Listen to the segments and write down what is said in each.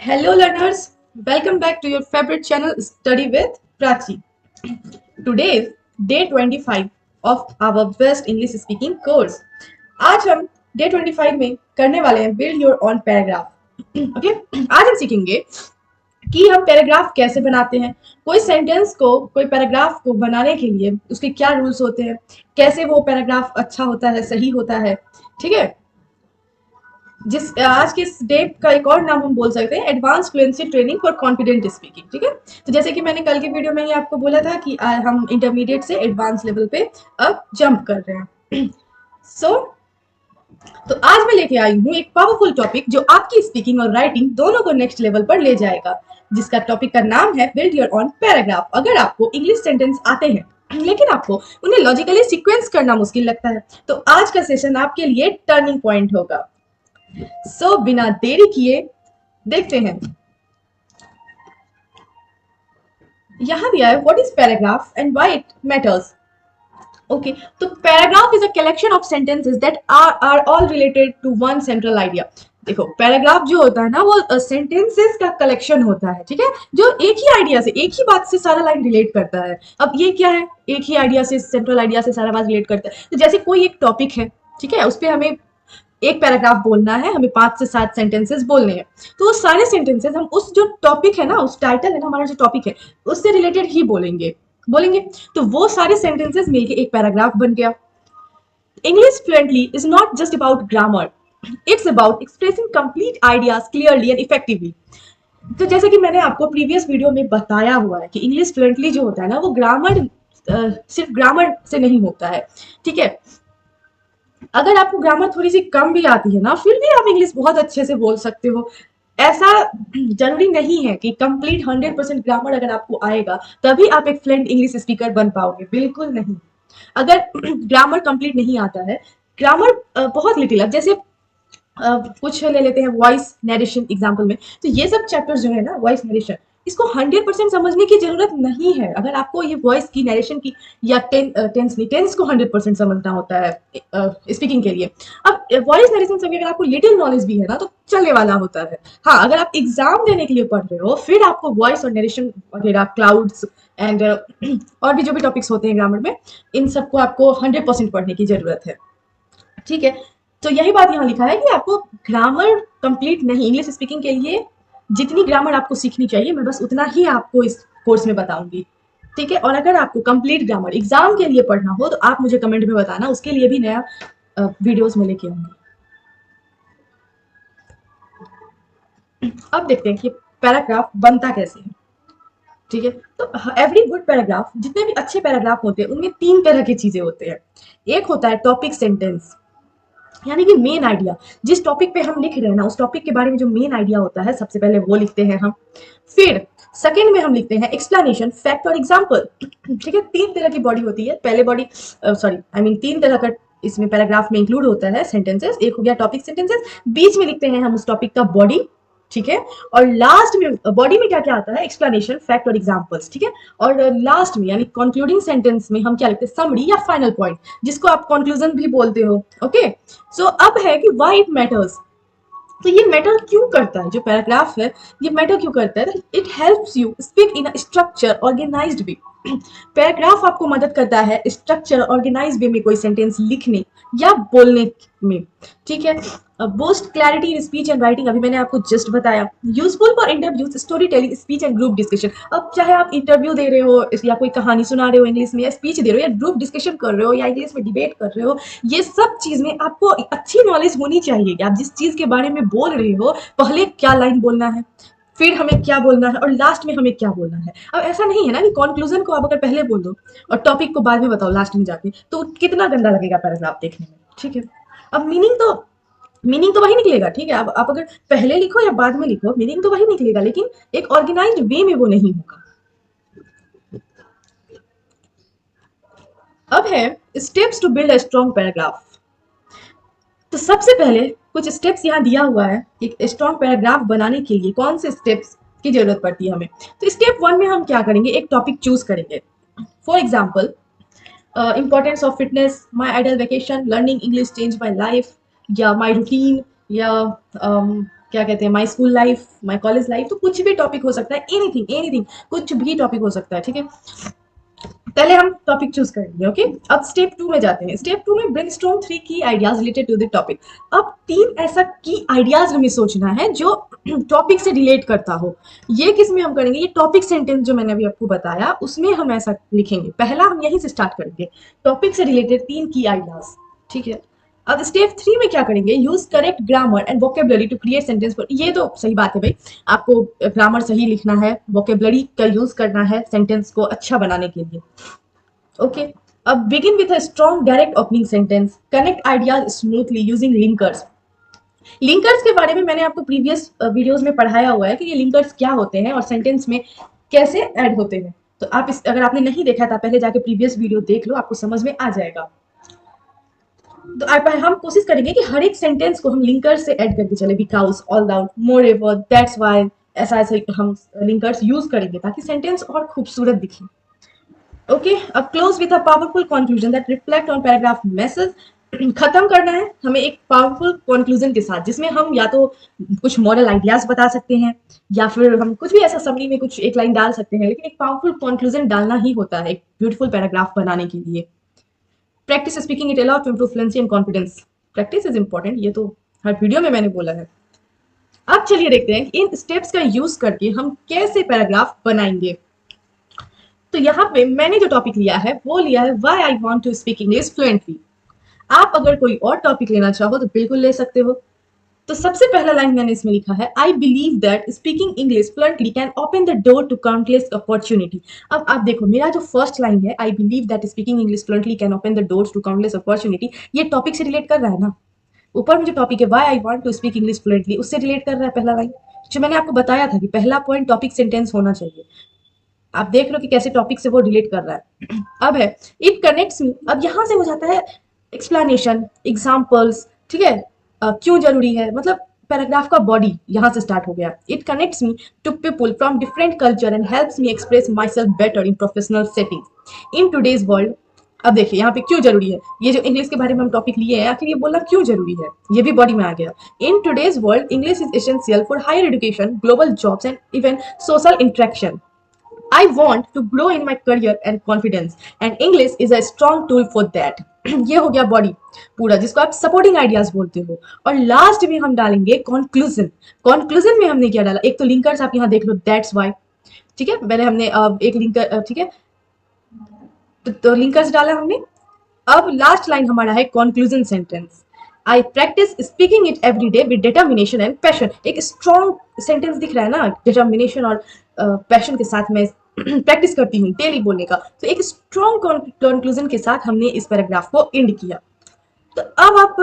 Hello, learners. Welcome back to your favorite channel, Study with Prachi. Today is day 25 of our best English speaking course. आज हम day 25 में करने वाले हैं build your on paragraph. Okay, आज हम सीखेंगे कि हम पैराग्राफ कैसे बनाते हैं, कोई सेंटेंस को, कोई पैराग्राफ को बनाने के लिए उसके क्या रूल्स होते हैं, कैसे वो पैराग्राफ अच्छा होता है, सही होता है। ठीक है, जिस आज के इस डे का एक और नाम हम बोल सकते हैं advance fluency training for confident speaking. ठीक है, तो जैसे कि मैंने कल के वीडियो में ही आपको बोला था कि हम इंटरमीडिएट से एडवांस लेवल पे अब जंप कर रहे हैं। सो तो आज मैं लेके आई हूँ एक पावरफुल टॉपिक जो आपकी स्पीकिंग और राइटिंग दोनों को नेक्स्ट लेवल पर ले जाएगा, जिसका टॉपिक का नाम है बिल्ड योर ऑन पैराग्राफ। अगर आपको इंग्लिश सेंटेंस आते हैं लेकिन आपको उन्हें लॉजिकली सीक्वेंस करना मुश्किल लगता है, तो आज का सेशन आपके लिए टर्निंग पॉइंट होगा। बिना देरी किए देखते हैं। यहां दिया है what is paragraph and why it matters. Okay, तो paragraph is a collection of sentences that are all related to one central idea. देखो, पैराग्राफ जो होता है ना, वो सेंटेंसेस का कलेक्शन होता है। ठीक है, जो एक ही आइडिया से, एक ही बात से सारा लाइन रिलेट करता है। अब ये क्या है, एक ही आइडिया से, सेंट्रल आइडिया से सारा बात रिलेट करता है। तो जैसे कोई एक टॉपिक है, ठीक है, उस पर हमें एक पैराग्राफ बोलना है, हमें 5 से 7 सेंटेंसेस बोलने हैं। तो वो सारे सेंटेंसेस हम उस जो टॉपिक है ना, उस टाइटल है ना, हमारा जो टॉपिक है उससे रिलेटेड ही बोलेंगे। तो वो सारे सेंटेंसेस मिलके एक पैराग्राफ बन गया। English fluently is not just about grammar, it's about expressing complete ideas clearly and effectively. तो जैसे कि मैंने आपको प्रीवियस वीडियो में बताया हुआ है कि इंग्लिश फ्लुएंटली जो होता है ना, वो ग्रामर सिर्फ ग्रामर से नहीं होता है। ठीक है, अगर आपको ग्रामर थोड़ी सी कम भी आती है ना, फिर भी आप इंग्लिश बहुत अच्छे से बोल सकते हो। ऐसा जरूरी नहीं है कि कंप्लीट 100% ग्रामर अगर आपको आएगा तभी आप एक फ्लुएंट इंग्लिश स्पीकर बन पाओगे, बिल्कुल नहीं। अगर ग्रामर कंप्लीट नहीं आता है, ग्रामर बहुत लिटिल, अब जैसे कुछ ले लेते हैं वॉइस नरेशन एग्जाम्पल में, तो ये सब चैप्टर्स जो है ना, वॉइस नरेशन, इसको 100% समझने की जरूरत नहीं है। अगर आपको ये वॉइस की नरेशन की या टेंस नहीं, टेंस को 100% समझना होता है स्पीकिंग के लिए। अब वॉइस नरेशन से अगर आपको लिटिल नॉलेज भी है ना, तो चलने वाला होता है। हाँ, अगर आप एग्जाम देने के लिए पढ़ रहे हो, फिर आपको वॉइस और नरेशन वगैरह, क्लाउड्स एंड और भी जो भी टॉपिक्स होते हैं ग्रामर में, इन सबको आपको 100% पढ़ने की जरूरत है। ठीक है, तो यही बात यहाँ लिखा है कि आपको ग्रामर कंप्लीट नहीं, इंग्लिश स्पीकिंग के लिए जितनी ग्रामर आपको सीखनी चाहिए, मैं बस उतना ही आपको इस कोर्स में बताऊंगी। ठीक है, और अगर आपको कंप्लीट ग्रामर एग्जाम के लिए पढ़ना हो तो आप मुझे कमेंट में बताना, उसके लिए भी नया वीडियोस में लेके आऊंगी। अब देखते हैं कि पैराग्राफ बनता कैसे है। ठीक है, तो एवरी गुड पैराग्राफ, जितने भी अच्छे पैराग्राफ होते हैं उनमें 3 तरह की चीजें होते हैं। एक होता है टॉपिक सेंटेंस, यानी कि मेन आइडिया, जिस टॉपिक पे हम लिख रहे हैं ना, उस टॉपिक के बारे में जो मेन आइडिया होता है, सबसे पहले वो लिखते हैं हम। फिर सेकंड में हम लिखते हैं एक्सप्लेनेशन, फैक्ट और एग्जांपल। ठीक है, 3 तरह की बॉडी होती है। पहले बॉडी, सॉरी आई मीन 3 तरह का इसमें पैराग्राफ में इंक्लूड होता है सेंटेंसेस। एक हो गया टॉपिक सेंटेंसेस, बीच में लिखते हैं हम उस टॉपिक का बॉडी। ठीक है, और लास्ट में बॉडी में क्या क्या आता है, एक्सप्लेनेशन, फैक्ट और एग्जांपल्स। ठीक है, और लास्ट में यानी कंक्लूडिंग सेंटेंस में हम क्या लिखते हैं, समरी या फाइनल पॉइंट, जिसको आप कंक्लूजन भी बोलते हो। ओके, सो अब है कि व्हाई इट मैटर्स। तो ये मैटर क्यों करता है, जो पैराग्राफ है ये मैटर क्यों करता है। It helps you speak in a structure organized way. Paragraph आपको मदद करता है स्ट्रक्चर ऑर्गेनाइज वे में कोई सेंटेंस लिखने या बोलने में। ठीक है, boost clarity in speech and writing, अभी मैंने आपको जस्ट बताया। Useful for interviews, story telling, speech and group discussion. अब चाहे आप इंटरव्यू दे रहे हो या कोई कहानी सुना रहे हो इंग्लिश में, या स्पीच दे रहे हो, या ग्रुप डिस्कशन कर रहे हो, या इंग्लिश में डिबेट कर रहे हो, ये सब चीज में आपको अच्छी नॉलेज होनी चाहिए कि आप जिस चीज के बारे में बोल रहे हो, पहले क्या लाइन बोलना है, फिर हमें क्या बोलना है, और लास्ट में हमें क्या बोलना है। अब ऐसा नहीं है ना कि कंक्लूजन को आप अगर पहले बोल दो और टॉपिक को बाद में बताओ लास्ट में जाके, तो कितना गंदा लगेगा पैराग्राफ देखने में। ठीक है, अब मीनिंग तो वही निकलेगा। ठीक है, अब आप अगर पहले लिखो या बाद में लिखो, मीनिंग तो वही निकलेगा, लेकिन एक ऑर्गेनाइज्ड वे में वो नहीं होगा। अब है steps to build a strong paragraph. तो सबसे पहले कुछ स्टेप्स यहाँ दिया हुआ है, एक स्ट्रॉन्ग पैराग्राफ बनाने के लिए कौन से स्टेप्स की जरूरत पड़ती है हमें। तो स्टेप 1 में हम क्या करेंगे, एक टॉपिक चूज करेंगे। For example, importance of fitness, my ideal vacation, learning English change my life, या माई रूटीन, या क्या कहते हैं, my school life, my college life, तो कुछ भी टॉपिक हो सकता है, एनीथिंग एनीथिंग, कुछ भी टॉपिक हो सकता है, ठीक है। पहले हम टॉपिक चूज करेंगे, ओके। अब स्टेप 2 में जाते हैं। स्टेप 2 में ब्रेनस्टॉर्म 3 की ideas related to the topic. अब 3 ऐसा की आइडियाज हमें सोचना है जो टॉपिक से रिलेट करता हो। ये किस में हम करेंगे, ये टॉपिक सेंटेंस जो मैंने अभी आपको बताया उसमें हम ऐसा लिखेंगे। पहला हम यहीं से स्टार्ट करेंगे, टॉपिक से रिलेटेड 3 की आइडियाज, ठीक है। अब स्टेप 3 में क्या करेंगे, use correct grammar and vocabulary to create sentence. ये तो सही बात है भाई, आपको ग्रामर सही लिखना है, वोकेबलरी का यूज करना है सेंटेंस को अच्छा बनाने के लिए, ओके। अब begin with a strong direct opening sentence, connect ideas smoothly using linkers. Linkers के बारे में मैंने आपको प्रीवियस वीडियोस में पढ़ाया हुआ है कि ये लिंकर्स क्या होते हैं और सेंटेंस में कैसे ऐड होते हैं। तो आप अगर आपने नहीं देखा था, पहले जाके प्रीवियस वीडियो देख लो, आपको समझ में आ जाएगा। तो हम कोशिश करेंगे कि हर एक सेंटेंस को हम लिंकर से ऐड करके चले, because, all out, more ever, that's why, ऐसा ऐसा हम लिंकर्स यूज करेंगे ताकि सेंटेंस और खूबसूरत दिखे, ओके। अब close with a powerful conclusion that reflect on paragraph message. खत्म करना है हमें एक पावरफुल कंक्लूजन के साथ, जिसमें हम या तो कुछ मॉडल आइडियाज बता सकते हैं या फिर हम कुछ भी ऐसा समरी में कुछ एक लाइन डाल सकते हैं, लेकिन एक पावरफुल कंक्लूजन डालना ही होता है एक ब्यूटीफुल पैराग्राफ बनाने के लिए। Practice speaking it aloud to improve fluency and confidence. Practice is important, ये तो हर वीडियो में मैंने बोला है। अब चलिए देखते हैं कि इन स्टेप्स का यूज करके हम कैसे पैराग्राफ बनाएंगे। तो यहाँ पे मैंने जो टॉपिक लिया है वो लिया है why I want to speak English fluently. आप अगर कोई और टॉपिक लेना चाहो तो बिल्कुल ले सकते हो। तो सबसे पहला लाइन मैंने इसमें लिखा है, I believe that speaking English fluently can open the door to countless opportunity. अब आप देखो, मेरा जो फर्स्ट लाइन है, I believe that speaking English fluently can open the doors to countless opportunity, ये टॉपिक से रिलेट कर रहा है ना। ऊपर में जो टॉपिक है why I want to speak English fluently, उससे रिलेट कर रहा है पहला लाइन। जो मैंने आपको बताया था कि पहला पॉइंट टॉपिक सेंटेंस होना चाहिए। आप देख लो कि कैसे टॉपिक से वो रिलेट कर रहा है। अब है इट कनेक्ट्स मी, अब यहां से हो जाता है एक्सप्लेनेशन, एग्जाम्पल्स, ठीक है। क्यों जरूरी है, मतलब पैराग्राफ का बॉडी यहां से स्टार्ट हो गया। It connects me to people from different culture and helps me express myself better in professional setting in today's world. अब देखिए यहाँ पे क्यों जरूरी है, ये जो इंग्लिश के बारे में हम टॉपिक लिए हैं, आखिर ये बोलना क्यों जरूरी है, ये भी बॉडी में आ गया। In today's world English is essential for higher education, global jobs and even social interaction. I want to grow in my career and confidence, and English is a strong tool for that. ये हो गया body पूरा, जिसको आप supporting ideas बोलते हो। और last में हम डालेंगे कंक्लूजन। कंक्लूजन में हमने क्या डाला, एक तो लिंकर्स आप यहाँ देख लो, दैट्स वाई, ठीक है। पहले हमने एक लिंकर, ठीक है, तो लिंकर्स डाला हमने। अब लास्ट लाइन हमारा है conclusion sentence, I practice speaking it every day with determination and passion. एक स्ट्रॉन्ग सेंटेंस दिख रहा है ना, डिटर्मिनेशन और पैशन के साथ मैं प्रैक्टिस करती हूँ डेली बोलने का। तो एक स्ट्रॉन्ग कंक्लूजन के साथ हमने इस पैराग्राफ को एंड किया। तो अब आप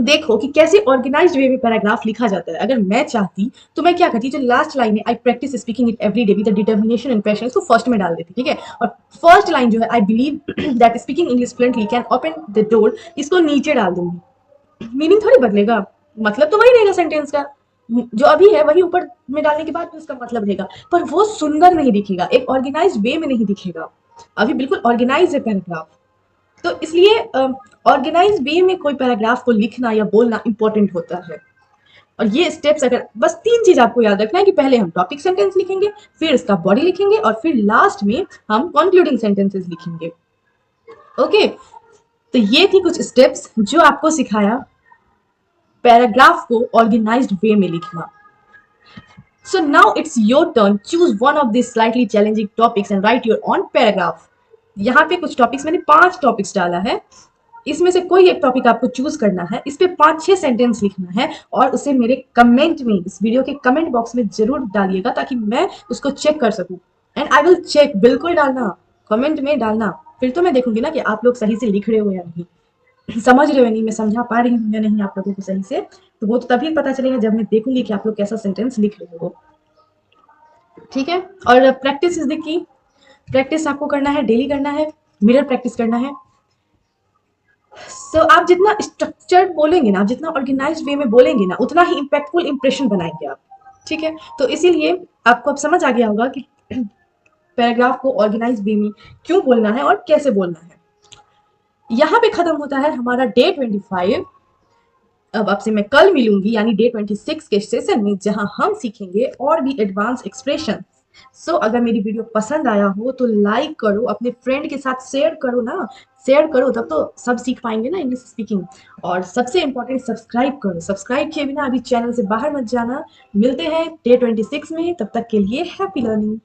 देखो कि कैसे ऑर्गेनाइज्ड वे में पैराग्राफ लिखा जाता है। अगर मैं चाहती तो मैं क्या करती, जो लास्ट लाइन है, I practice speaking it every day with determination and passion, इसको फर्स्ट में डाल देती, ठीक है। और फर्स्ट लाइन जो है, I believe that speaking English fluently can open the door, इसको नीचे डाल दूंगी। मीनिंग थोड़ी बदलेगा, मतलब तो वही रहेगा सेंटेंस का, जो अभी है वही ऊपर में डालने के बाद भी उसका मतलब रहेगा, पर वो सुंदर नहीं दिखेगा, एक ऑर्गेनाइज्ड वे में नहीं दिखेगा। अभी बिल्कुल ऑर्गेनाइज है पैराग्राफ, तो इसलिए ऑर्गेनाइज वे में कोई पैराग्राफ को लिखना या बोलना इंपॉर्टेंट होता है। और ये स्टेप्स, अगर बस 3 चीज आपको याद रखना है कि पहले हम टॉपिक सेंटेंस लिखेंगे, फिर इसका बॉडी लिखेंगे, और फिर लास्ट में हम कंक्लूडिंग सेंटेंसेस लिखेंगे, ओके। तो ये थी कुछ स्टेप्स जो आपको सिखाया पैराग्राफ को ऑर्गेनाइज्ड वे में लिखना। So now it's your turn. Choose one of these slightly challenging topics and write your own paragraph. यहाँ पे कुछ टॉपिक्स, मैंने 5 टॉपिक्स डाला है, इसमें से कोई एक टॉपिक आपको चूज करना है, इस पे 5-6 सेंटेंस लिखना है और उसे मेरे कमेंट में, इस वीडियो के कमेंट बॉक्स में जरूर डालिएगा ताकि मैं उसको चेक कर सकूं। एंड आई विल चेक, बिल्कुल डालना, कमेंट में डालना, फिर तो मैं देखूंगी ना कि आप लोग सही से लिख रहे हो या नहीं, समझ रहे हो नहीं, मैं समझा पा रही हूँ या नहीं आप लोगों को सही से। तो वो तो तभी पता चलेगा जब मैं देखूंगी कि आप लोग कैसा सेंटेंस लिख रहे हो, ठीक है। और practice is the key, practice आपको करना है, डेली करना है, मिरर प्रैक्टिस करना है। आप जितना स्ट्रक्चर्ड बोलेंगे ना, जितना ऑर्गेनाइज्ड वे में बोलेंगे ना, उतना ही इम्पैक्टफुल इंप्रेशन बनाएंगे आप, ठीक है। तो इसीलिए आपको अब समझ आ गया होगा कि पैराग्राफ को ऑर्गेनाइज वे में क्यों बोलना है और कैसे बोलना है। यहाँ पे खत्म होता है हमारा डे 25। अब आपसे मैं कल मिलूंगी यानी डे 26 के सेशन में, जहां हम सीखेंगे और भी एडवांस एक्सप्रेशन। सो अगर मेरी वीडियो पसंद आया हो तो लाइक करो, अपने फ्रेंड के साथ शेयर करो ना, शेयर करो, तब तो सब सीख पाएंगे ना इंग्लिश स्पीकिंग। और सबसे इंपॉर्टेंट, सब्सक्राइब करो, सब्सक्राइब किए बिना अभी चैनल से बाहर मत जाना। मिलते हैं डे 26 में, तब तक के लिए हैप्पी लर्निंग।